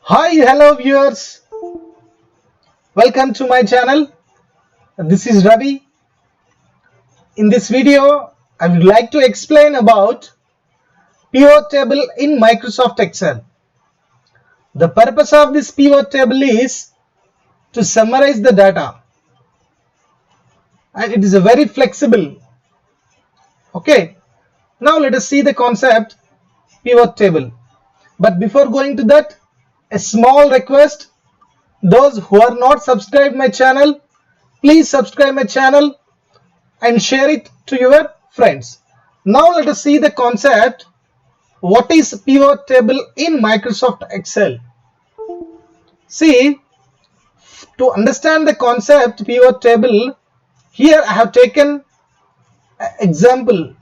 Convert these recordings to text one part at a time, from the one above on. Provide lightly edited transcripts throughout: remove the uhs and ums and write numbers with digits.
Hi, hello viewers. Welcome to my channel. This is Ravi. In this video, I would like to explain about pivot table in Microsoft Excel. The purpose of this pivot table is to summarize the data, and it is a very flexible. Okay. Now let us see the concept pivot table. But before going to that, a small request. Those who are not subscribed my channel, please subscribe my channel and share it to your friends. Now let us see the concept. What is pivot table in Microsoft Excel? See, to understand the concept pivot table, here I have taken an example.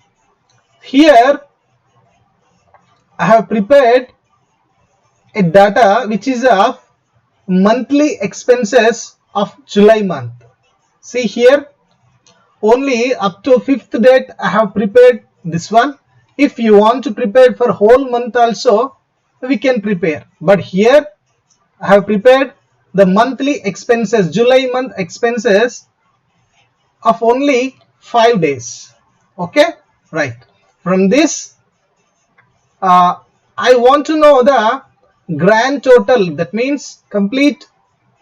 Here I have prepared a data which is of monthly expenses of July month. See here, only up to 5th date I have prepared this one. If you want to prepare for whole month also, we can prepare, but here I have prepared the monthly expenses, July month expenses of only 5 days. Okay, right. From this I want to know the grand total, that means complete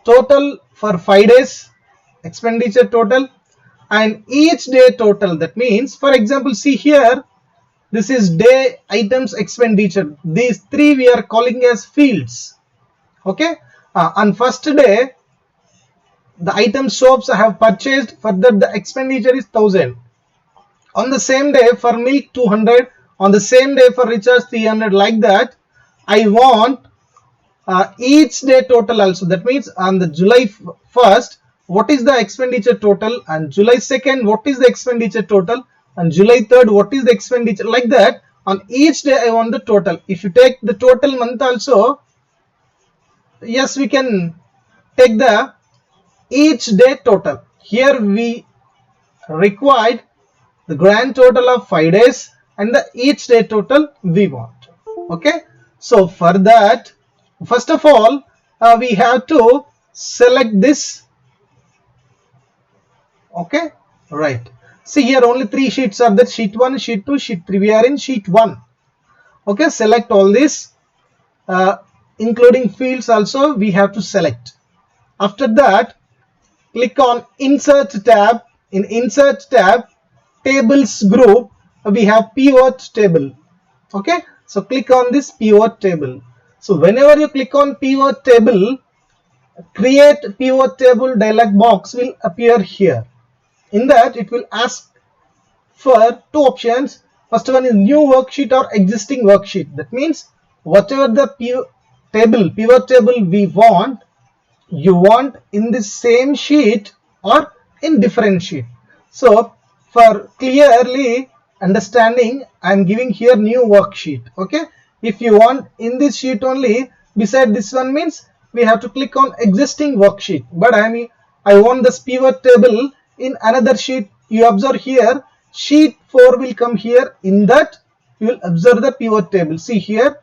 total for 5 days expenditure total, and each day total. That means, for example, see here, this is day items expenditure. These three we are calling as fields. Okay. On first day, the item soaps I have purchased, for that the expenditure is 1000. On the same day for milk 200. On the same day for recharge 300. Like that, I want each day total also. That means on the July 1st, what is the expenditure total, and July 2nd, what is the expenditure total, and July 3rd, what is the expenditure. Like that, on each day I want the total. If you take the total month also, yes, we can take the each day total. Here we required the grand total of 5 days and the each day total we want. Okay, so for that, first of all, we have to select this. Okay, right. See here, only 3 sheets are there: sheet 1, sheet 2, sheet 3. We are in sheet 1. Okay, select all this, including fields also we have to select. After that, click on insert tab. In insert tab, tables group, we have pivot table. Okay, so click on this pivot table. So whenever you click on pivot table, create pivot table dialog box will appear here. In that, it will ask for two options. First one is new worksheet or existing worksheet. That means whatever the pivot table we want, you want in the same sheet or in different sheet. So for clearly understanding, I am giving here new worksheet. Okay, if you want in this sheet only, beside this one means we have to click on existing worksheet, but I want this pivot table in another sheet. You observe here, sheet 4 will come here. In that, you will observe the pivot table. See here,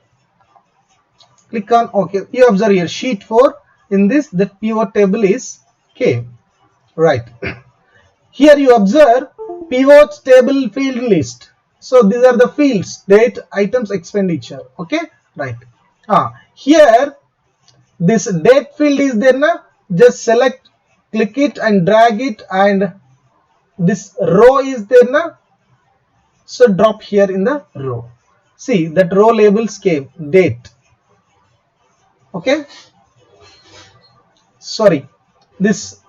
click on OK. You observe here sheet 4. In this, the pivot table is K. Right. Here you observe pivot table field list. So these are the fields: date, items, expenditure. Okay, right. Here this date field is there na. Just select, click it and drag it, and this row is there na. So drop here in the row. See that row labels came date. Okay. Sorry, this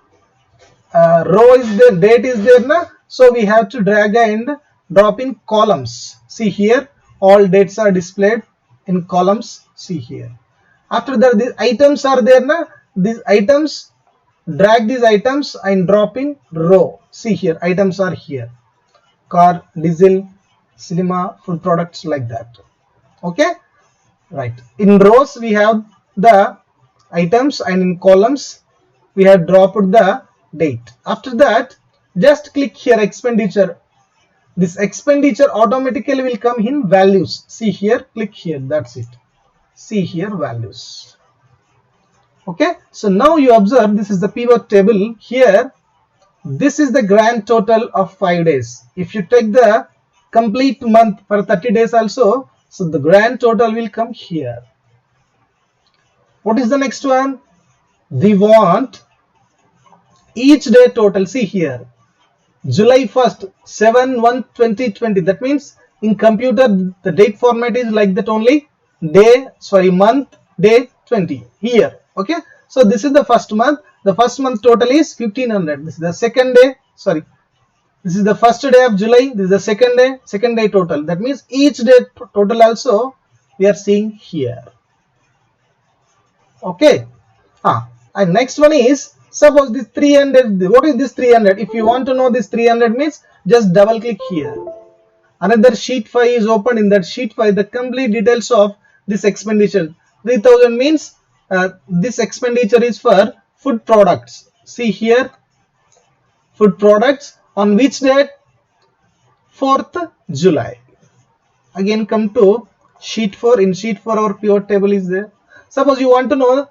row is there, date is there na. So we have to drag and drop in columns. See here, all dates are displayed in columns. See here. After that, these items are there na. These items, drag these items and drop in row. See here, items are here: car, diesel, cinema, food products, like that. Okay, right. In rows we have the items, and in columns we have dropped the date. After that, just click here expenditure. This expenditure automatically will come in values. See here, click here, that's it. See here, values. Okay, so now you observe this is the pivot table here. This is the grand total of 5 days. If you take the complete month for 30 days also, so the grand total will come here. What is the next one? We want each day total. See here, July 1st, 7/1/2020. That means in computer the date format is like that only. Month, day, 20 here. Okay, so this is the first month. The first month total is 1500. This is the second day. This is the first day of July. This is the second day total. That means each day total also we are seeing here. Okay. And next one is, suppose this 300. What is this 300? If you want to know this 300 means, just double click here. Another sheet 5 is open. In that sheet 5, the complete details of this expenditure. 3000 means this expenditure is for food products. See here, food products. On which date? 4th July. Again come to sheet 4. In sheet 4 our pivot table is there. Suppose you want to know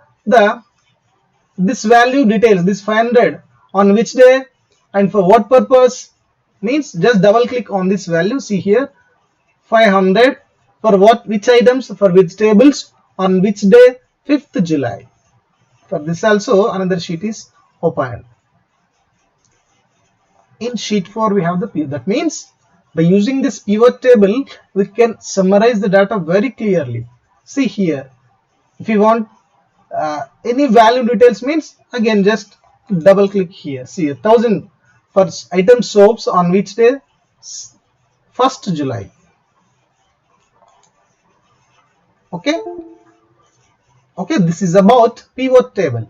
this value details, this 500 on which day and for what purpose, means just double click on this value. See here, 500 for what, which items, for which tables, on which day, 5th July. For this also another sheet is opened. In sheet 4 we have the pivot. That means by using this pivot table we can summarize the data very clearly. See here, if you want any value details, means again just double click here. See 1000 for item soaps on which day, 1st July. Okay, this is about pivot table.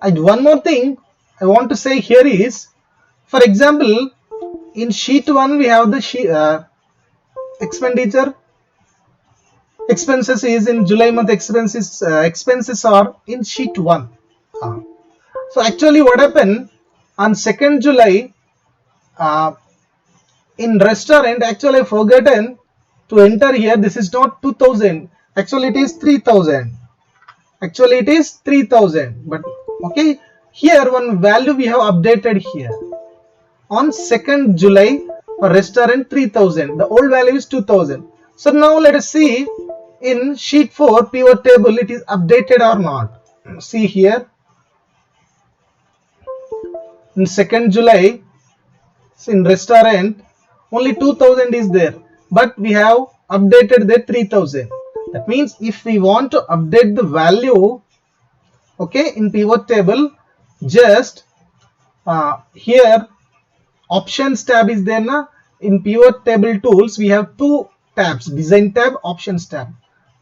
And one more thing I want to say here is, for example, in sheet 1 we have the expenditure. Expenses is in July month. Expenses are in sheet 1. So actually what happened on 2nd July in restaurant, actually I forgotten to enter here. This is not 2000, actually it is 3000. Actually it is 3000, but okay, here one value we have updated here. On 2nd July for restaurant 3000, the old value is 2000. So now let us see in sheet 4 pivot table it is updated or not. See here, in 2nd July, so in restaurant only 2000 is there, but we have updated the 3000. That means if we want to update the value, okay, in pivot table, just here options tab is there na. In pivot table tools we have two tabs, design tab, options tab.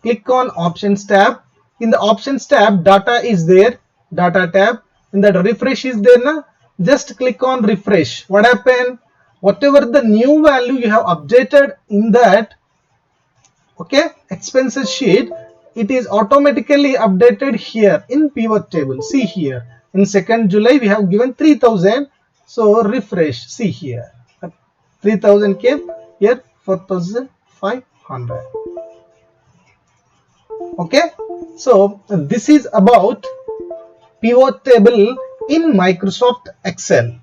Click on options tab. In the options tab data is there, data tab. In that refresh is there na, just click on refresh. What happened? Whatever the new value you have updated in that, okay, expenses sheet, it is automatically updated here in pivot table. See here, in 2nd July we have given 3000, so refresh. See here, 3000 came here, 4500. Okay, so this is about pivot table in Microsoft Excel.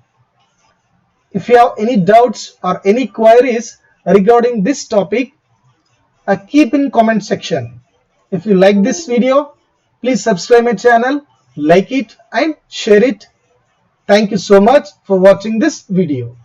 If you have any doubts or any queries regarding this topic, keep in comment section. If you like this video, please subscribe my channel, like it and share it. Thank you so much for watching this video.